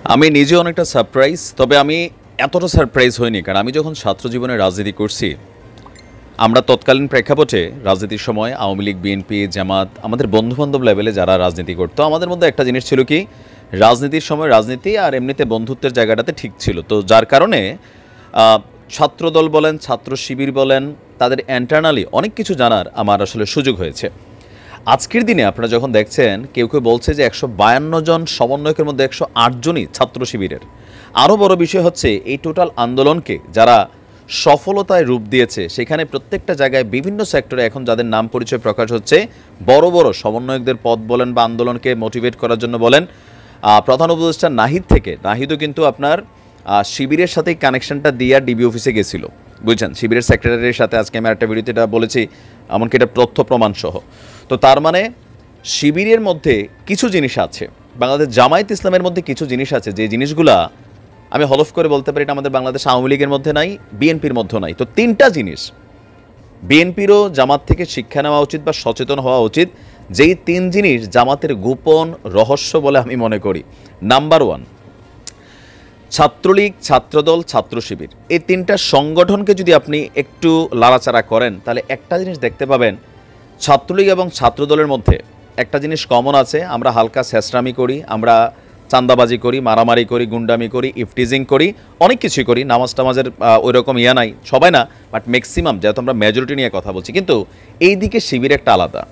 আমি নিজে অনেকটা সারপ্রাইজ, তবে আমি এতটা সারপ্রাইজ হইনি, কারণ আমি যখন ছাত্র জীবনে রাজনীতি করছি, আমরা তৎকালীন প্রেক্ষাপটে রাজনীতির সময় আওয়ামী লীগ, বিএনপি, জামাত, আমাদের বন্ধুবান্ধব লেভেলে যারা রাজনীতি করতো, আমাদের মধ্যে একটা জিনিস ছিল কি, রাজনীতির সময় রাজনীতি আর এমনিতে বন্ধুত্বের জায়গাটাতে ঠিক ছিল। তো যার কারণে ছাত্রদল বলেন, ছাত্র শিবির বলেন, তাদের ইন্টারনালি অনেক কিছু জানার আমার আসলে সুযোগ হয়েছে। আজকের দিনে আপনারা যখন দেখছেন কেউ কেউ বলছে যে 152 জন সমন্বয়কের মধ্যে 108 জনই ছাত্র শিবিরের। আরও বড় বিষয় হচ্ছে এই টোটাল আন্দোলনকে যারা সফলতায় রূপ দিয়েছে, সেখানে প্রত্যেকটা জায়গায় বিভিন্ন সেক্টরে এখন যাদের নাম পরিচয় প্রকাশ হচ্ছে, বড় বড় সমন্বয়কদের পদ বলেন বা আন্দোলনকে মোটিভেট করার জন্য বলেন, প্রধান উপদেষ্টা নাহিদ থেকে, নাহিদও কিন্তু আপনার শিবিরের সাথেই কানেকশনটা দিয়ে ডিবি অফিসে গেছিল, বুঝছেন, শিবিরের সেক্রেটারির সাথে। আজকে আমি একটা ভিডিওতে এটা বলেছি, এমনকি এটা তথ্য প্রমাণ সহ। তো তার মানে শিবিরের মধ্যে কিছু জিনিস আছে, বাংলাদেশ জামায়াত ইসলামের মধ্যে কিছু জিনিস আছে, যে জিনিসগুলা আমি হলফ করে বলতে পারি এটা আমাদের বাংলাদেশ আওয়ামী লীগের মধ্যে নাই, বিএনপির মধ্যে নাই। তো তিনটা জিনিস বিএনপিরও জামাত থেকে শিক্ষা নেওয়া উচিত বা সচেতন হওয়া উচিত, যেই তিন জিনিস জামাতের গোপন রহস্য বলে আমি মনে করি। নাম্বার 1, ছাত্রলীগ, ছাত্রদল, ছাত্র শিবির, এই তিনটা সংগঠনকে যদি আপনি একটু লাড়াচাড়া করেন, তাহলে একটা জিনিস দেখতে পাবেন, ছাত্রলীগ এবং ছাত্রদলের মধ্যে একটা জিনিস কমন আছে, আমরা হালকা ছেঁচড়ামি করি, আমরা চাঁদাবাজি করি, মারামারি করি, গুন্ডামি করি, ইফটিজিং করি, অনেক কিছুই করি। নামাজ টামাজের ওই রকম ইয়া নাই, সবাই না, বাট ম্যাক্সিমাম, যেহেতু আমরা মেজরিটি নিয়ে কথা বলছি। কিন্তু এই দিকে শিবির একটা আলাদা।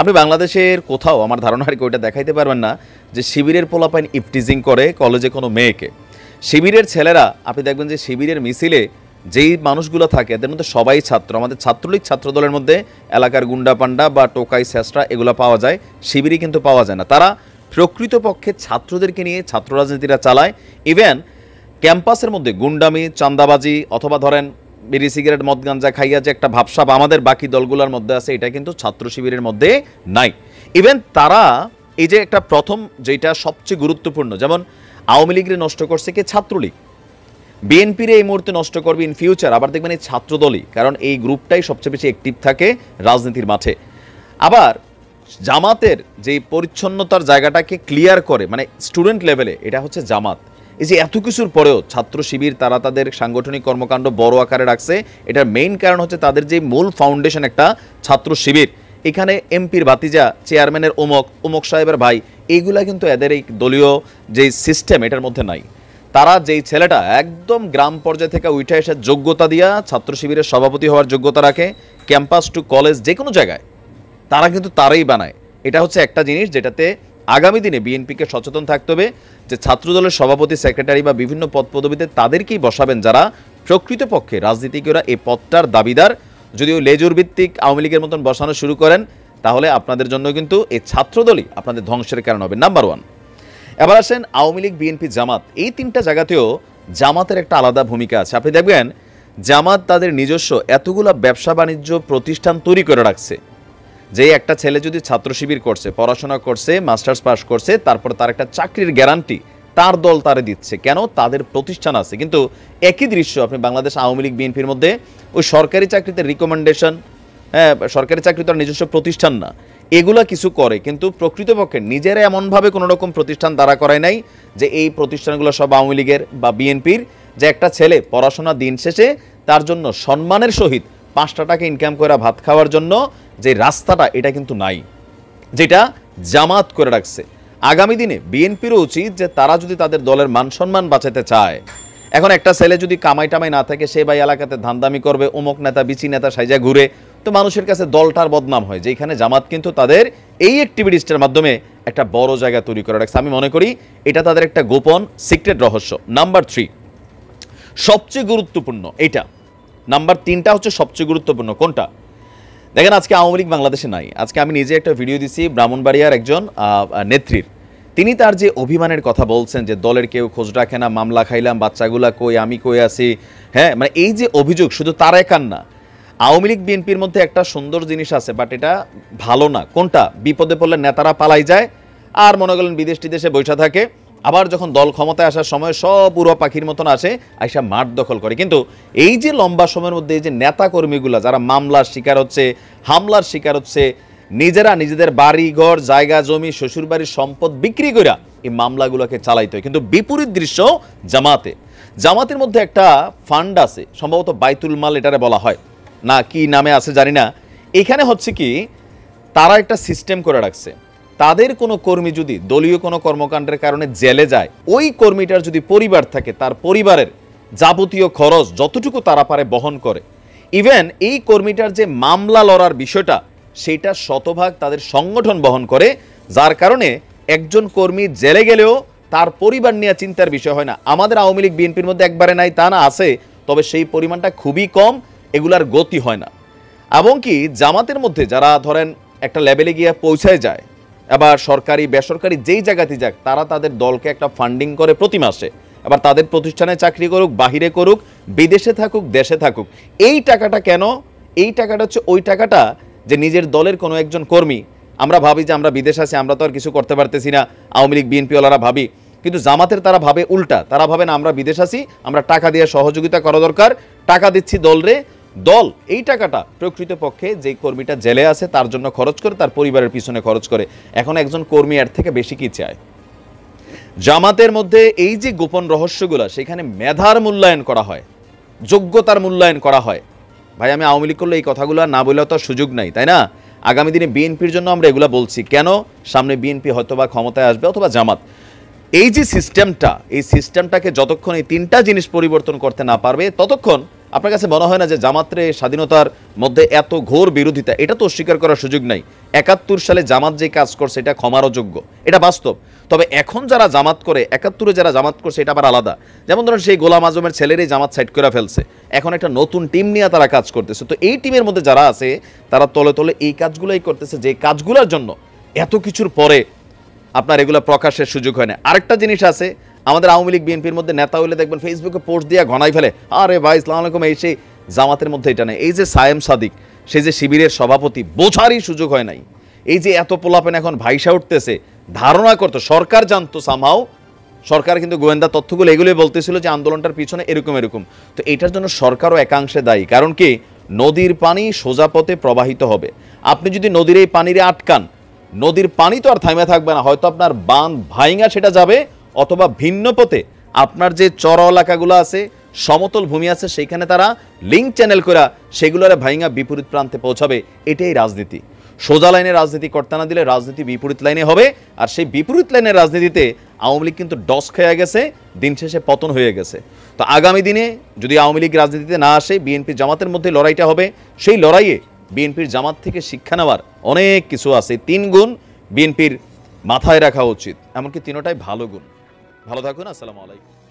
আপনি বাংলাদেশের কোথাও আমার ধারণা আর কি ওইটা দেখাইতে পারবেন না যে শিবিরের পোলাপাইন ইফটিজিং করে কলেজে কোনো মেয়েকে। শিবিরের ছেলেরা আপনি দেখবেন যে শিবিরের মিছিলে যেই মানুষগুলো থাকে এদের মধ্যে সবাই ছাত্র। আমাদের ছাত্রলীগ, ছাত্রদলের মধ্যে এলাকার গুন্ডা পান্ডা বা টোকাই শেষরা এগুলো পাওয়া যায়, শিবিরই কিন্তু পাওয়া যায় না। তারা প্রকৃতপক্ষে ছাত্রদেরকে নিয়ে ছাত্র রাজনীতিটা চালায়। ইভেন ক্যাম্পাসের মধ্যে গুন্ডামি, চাঁদাবাজি, অথবা ধরেন বিড়ি সিগারেট মদ গাঞ্জা খাইয়া যে একটা ভাবসাব আমাদের বাকি দলগুলোর মধ্যে আছে, এটা কিন্তু ছাত্র শিবিরের মধ্যে নাই। ইভেন তারা এই যে একটা প্রথম যেটা সবচেয়ে গুরুত্বপূর্ণ, যেমন আওয়ামী লীগের নষ্ট করছে কি ছাত্রলীগ, বিএনপির এই মুহূর্তে নষ্ট করবে ইন ফিউচার আবার দেখবেন এই ছাত্রদলই, কারণ এই গ্রুপটাই সবচেয়ে বেশি অ্যাক্টিভ থাকে রাজনীতির মাঠে। আবার জামাতের যে পরিচ্ছন্নতার জায়গাটাকে ক্লিয়ার করে, মানে স্টুডেন্ট লেভেলে, এটা হচ্ছে জামাত। এই যে এত কিছুর পরেও ছাত্র শিবির তারা তাদের সাংগঠনিক কর্মকাণ্ড বড় আকারে রাখছে, এটার মেইন কারণ হচ্ছে তাদের যে মূল ফাউন্ডেশন একটা ছাত্র শিবির। এখানে এমপির ভাতিজা, চেয়ারম্যানের অমুক সাহেবের ভাই, এইগুলা কিন্তু এদের এই দলীয় যে সিস্টেম এটার মধ্যে নাই। তারা যেই ছেলেটা একদম গ্রাম পর্যায় থেকে উঠে এসে যোগ্যতা দিয়া ছাত্র শিবিরের সভাপতি হওয়ার যোগ্যতা রাখে, ক্যাম্পাস টু কলেজ যে কোনো জায়গায় তারা কিন্তু তারাই বানায়। এটা হচ্ছে একটা জিনিস যেটাতে আগামী দিনে বিএনপিকে সচেতন থাকতে হবে, যে ছাত্রদলের সভাপতি, সেক্রেটারি বা বিভিন্ন পদ পদবিতে তাদেরকেই বসাবেন যারা প্রকৃতপক্ষে রাজনীতিকেরা এই পদটার দাবিদার। যদিও লেজুর ভিত্তিক আওয়ামী লীগের মতন বসানো শুরু করেন, তাহলে আপনাদের জন্য কিন্তু এই ছাত্রদলই আপনাদের ধ্বংসের কারণ হবে। নাম্বার 1। এবার আসেন আওয়ামী লীগ, বিএনপি, জামাত, এই তিনটা জায়গাতেও জামাতের একটা আলাদা ভূমিকা আছে। আপনি দেখবেন জামাত তাদের নিজস্ব এতগুলো ব্যবসা বাণিজ্য প্রতিষ্ঠান তৈরি করে রাখছে, যে একটা ছেলে যদি ছাত্র শিবির করছে, পড়াশোনা করছে, মাস্টার্স পাস করছে, তারপর তার একটা চাকরির গ্যারান্টি তার দল তারে দিচ্ছে, কেন? তাদের প্রতিষ্ঠান আছে। কিন্তু একই দৃশ্য আপনি বাংলাদেশ আওয়ামী লীগ, বিএনপির মধ্যে ওই সরকারি চাকরিতে রিকমেন্ডেশন, হ্যাঁ, সরকারি চাকরি তো আর নিজস্ব প্রতিষ্ঠান না, এগুলা কিছু করে, কিন্তু প্রকৃতপক্ষে নিজেরা এমনভাবে কোনো রকম প্রতিষ্ঠান দাঁড়া করায় নাই যে এই প্রতিষ্ঠানগুলো সব আওয়ামী লীগের বা বিএনপির, যে একটা ছেলে পড়াশোনা দিন শেষে তার জন্য সম্মানের সহিত 5টা টাকা ইনকাম করে ভাত খাওয়ার জন্য যে রাস্তাটা, এটা কিন্তু নাই, যেটা জামাত করে রাখছে। আগামী দিনে বিএনপিরও উচিত যে তারা যদি তাদের দলের মান সম্মান বাঁচাতে চায়, এখন একটা ছেলে যদি কামাই টামাই না থাকে, সে ভাই এলাকাতে ধান্দামি করবে, অমুক নেতা বিচি নেতা সাইজা ঘুরে, তো মানুষের কাছে দলটার বদনাম হয়। যেখানে জামাত কিন্তু তাদের এই অ্যাক্টিভিটিসটার মাধ্যমে একটা বড় জায়গা তৈরি করে রাখছে। আমি মনে করি এটা তাদের একটা গোপন সিক্রেট রহস্য। নাম্বার 3 সবচেয়ে গুরুত্বপূর্ণ, এইটা নাম্বার 3টা হচ্ছে সবচেয়ে গুরুত্বপূর্ণ। কোনটা? দেখেন, আজকে আওয়ামী লীগ বাংলাদেশে নাই। আজকে আমি নিজে একটা ভিডিও দিছি ব্রাহ্মণবাড়িয়ার একজন নেত্রীর, তিনি তার যে অভিমানের কথা বলছেন যে দলের কেউ খোঁজ রাখে না, মামলা খাইলাম, বাচ্চাগুলা কই, আমি কই আছি, হ্যাঁ, মানে এই যে অভিযোগ, শুধু তার একার না, আওয়ামী লীগ বিএনপির মধ্যে একটা সুন্দর জিনিস আছে, বাট এটা ভালো না। কোনটা? বিপদে পড়লে নেতারা পালাই যায় আর মনে করেন বিদেশ টিদেশে বৈঠা থাকে, আবার যখন দল ক্ষমতায় আসার সময় সব উড়া পাখির মতন আসে, আইসা মাঠ দখল করে। কিন্তু এই যে লম্বা সময়ের মধ্যে এই যে নেতা কর্মীগুলা যারা মামলার শিকার হচ্ছে, হামলার শিকার হচ্ছে, নিজেরা নিজেদের বাড়ি ঘর জায়গা জমি শ্বশুরবাড়ির সম্পদ বিক্রি করে এই মামলাগুলোকে চালাইতে হয়। কিন্তু বিপরীত দৃশ্য জামাতের মধ্যে একটা ফান্ড আছে, সম্ভবত বাইতুল মাল এটারে বলা হয় না, কি নামে আছে জানি না। এখানে হচ্ছে কি, তারা একটা সিস্টেম করে রাখছে, তাদের কোনো কর্মী যদি দলীয় কোনো কর্মকাণ্ডের কারণে জেলে যায়, ওই কর্মীটার যদি পরিবার থাকে, তার পরিবারের যাবতীয় খরচ যতটুকু তারা পারে বহন করে। ইভেন এই কর্মীটার যে মামলা লড়ার বিষয়টা, সেটা শতভাগ তাদের সংগঠন বহন করে, যার কারণে একজন কর্মী জেলে গেলেও তার পরিবার নিয়ে চিন্তার বিষয় হয় না। আমাদের আওয়ামী লীগ বিএনপির মধ্যে একবারে নাই তা না, আছে, তবে সেই পরিমাণটা খুবই কম, এগুলার গতি হয় না। এবং কি জামাতের মধ্যে যারা ধরেন একটা লেভেলে গিয়ে পৌঁছায় যায়, আবার সরকারি বেসরকারি যেই জায়গাতে যাক, তারা তাদের দলকে একটা ফান্ডিং করে প্রতি মাসে, আবার তাদের প্রতিষ্ঠানে চাকরি করুক, বাহিরে করুক, বিদেশে থাকুক, দেশে থাকুক। এই টাকাটা কেন? এই টাকাটা হচ্ছে ওই টাকাটা যে নিজের দলের কোনো একজন কর্মী, আমরা ভাবি যে আমরা বিদেশ আছি, আমরা তো আর কিছু করতে পারতেছি না, আওয়ামী লীগ বিএনপিওয়ালারা ভাবি, কিন্তু জামাতের তারা ভাবে উল্টা। তারা ভাবে না, আমরা বিদেশ আছি, আমরা টাকা দিয়ে সহযোগিতা করা দরকার, টাকা দিচ্ছি দল এই টাকাটা প্রকৃতপক্ষে যেই কর্মীটা জেলে আছে তার জন্য খরচ করে, তার পরিবারের পিছনে খরচ করে। এখন একজন কর্মী এর থেকে বেশি কি চায়? জামাতের মধ্যে এই যে গোপন রহস্যগুলো, সেখানে মেধার মূল্যায়ন করা হয়, যোগ্যতার মূল্যায়ন করা হয়। ভাই, আমি আওয়ামী লীগ করলে এই কথাগুলো না বললেও তো সুযোগ নাই, তাই না? আগামী দিনে বিএনপির জন্য আমরা এগুলো বলছি কেন? সামনে বিএনপি হয়তোবা ক্ষমতায় আসবে অথবা জামাত। এই যে সিস্টেমটা, এই সিস্টেমটাকে যতক্ষণ এই তিনটা জিনিস পরিবর্তন করতে না পারবে, ততক্ষণ আপনার কাছে মনে হয় না যে জামাতের স্বাধীনতার মধ্যে এত ঘোর বিরোধিতা? এটা তো অস্বীকার করার সুযোগ নাই। ৭১ সালে জামাত যে কাজ করছে এটা ক্ষমারও যোগ্য, এটা বাস্তব। তবে এখন যারা জামাত করে, ৭১-এ যারা জামাত করছে এটা আবার আলাদা। যেমন ধরেন সেই গোলাম আজমের ছেলেরই জামাত সাইড করে ফেলছে, এখন একটা নতুন টিম নিয়ে তারা কাজ করতেছে। তো এই টিমের মধ্যে যারা আছে তারা তলে তলে এই কাজগুলোই করতেছে, যে কাজগুলোর জন্য এত কিছুর পরে আপনার এগুলো প্রকাশের সুযোগ হয় না। আরেকটা জিনিস আছে, আমাদের আওয়ামী লীগ বিএনপির মধ্যে নেতা হইলে দেখবেন ফেসবুকে পোস্ট দিয়ে ঘনাই ফেলে, আরে ভাই আসসালামু আলাইকুম, এই সেই। জামাতের মধ্যে এটা নেই। এই যে সায়েম সাদিক, সে যে শিবিরের সভাপতি, বোঝারই সুযোগ হয় নাই। এই যে এত পোলাপেন এখন ভাইসা উঠতেছে, ধারণা করতো, সরকার জানতো সামহাও, সরকার কিন্তু গোয়েন্দা তথ্যগুলো এগুলোই বলতেছিল যে আন্দোলনটার পিছনে এরকম। তো এটার জন্য সরকারও একাংশে দায়ী। কারণ কি, নদীর পানি সোজা পথে প্রবাহিত হবে। আপনি যদি নদীর এই পানিরে আটকান, নদীর পানি তো আর থামে থাকবে না, হয়তো আপনার বাঁধ ভাইঙা সেটা যাবে, অথবা ভিন্ন পথে আপনার যে চর এলাকাগুলো আছে, সমতল ভূমি আছে, সেইখানে তারা লিঙ্ক চ্যানেল করা সেগুলোর ভাইঙা বিপরীত প্রান্তে পৌঁছাবে। এটাই রাজনীতি। সোজা লাইনে রাজনীতি করতে না দিলে রাজনীতি বিপরীত লাইনে হবে, আর সেই বিপরীত লাইনের রাজনীতিতে আওয়ামী লীগ কিন্তু ডস খেয়ে গেছে, দিন শেষে পতন হয়ে গেছে। তো আগামী দিনে যদি আওয়ামী লীগ রাজনীতিতে না আসে, বিএনপি জামাতের মধ্যে লড়াইটা হবে। সেই লড়াইয়ে বিএনপির জামাত থেকে শিক্ষা নেওয়ার অনেক কিছু আছে। ৩ গুণ বিএনপির মাথায় রাখা উচিত, এমনকি ৩টাই ভালো গুণ। ভালো থাকুন, আসসালামু আলাইকুম।